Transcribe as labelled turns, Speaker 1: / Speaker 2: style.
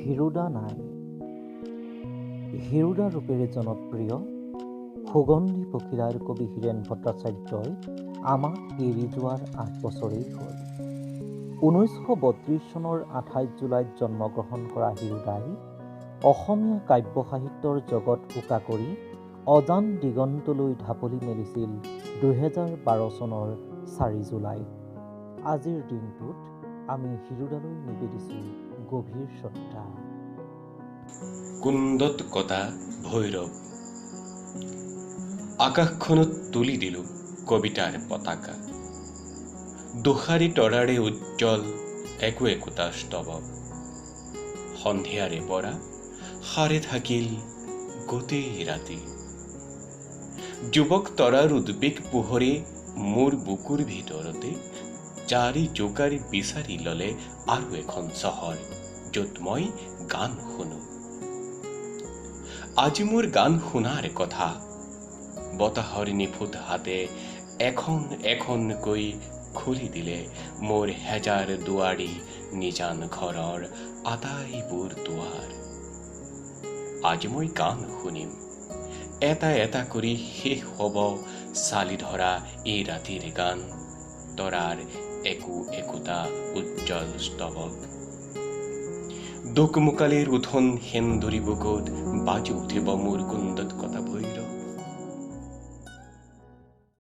Speaker 1: হিৰুদা নাই। হিৰুদা ৰূপেৰে জনপ্ৰিয় সুগন্ধি পখিলাৰ কবি হীৰেণ ভট্টাচাৰ্যই আমাক এৰি যোৱাৰ 8 বছৰেই হ'ল। 1932 চনৰ 28 জুলাইত জন্মগ্ৰহণ কৰা হিৰুদাই অসমীয়া কাব্য সাহিত্যৰ জগত উকা কৰি অজান দিগন্তলৈ ঢাপলি মেলিছিল 2012 চনৰ 4 জুলাইত। আজিৰ দিনটোত আমি হিৰুদালৈ নিবেদিছোঁ গভীৰ শ্ৰদ্ধা।
Speaker 2: কুন্দত কটা ভৈৰৱ। আকাশখনত তুলি দিলোঁ কবিতাৰ পতাকা। দুষাৰী তৰাৰে উজ্জ্বল একোটা স্তৱক। সন্ধিয়াৰে পৰা সাৰে থাকিল গোটেই ৰাতি। যুৱক তৰাৰ উদ্বেগ পোহৰে মোৰ বুকুৰ ভিতৰতে জাৰি জোকাৰি বিচাৰি ললে আৰু এখন চহৰ, য'ত মই গান শুনো। আজি মোৰ গান শুনাৰ কথা। বতাহৰ নিফুট হাতে এখন এখনকৈ খুলি দিলে মোৰ হেজাৰ দুৱাৰী নিজান ঘৰৰ আটাইবোৰ দুৱাৰ। আজি মই গান শুনিম, এটা এটা কৰি শেষ হ'ব চালি ধৰা এই ৰাতিৰ গান, তৰাৰ একোটা উজ্জ্বল স্তৱক। দোকমোকালিৰ উঠোন সেন্দুৰী বুকুত বাজি উঠিব মোৰ কুন্দত কটা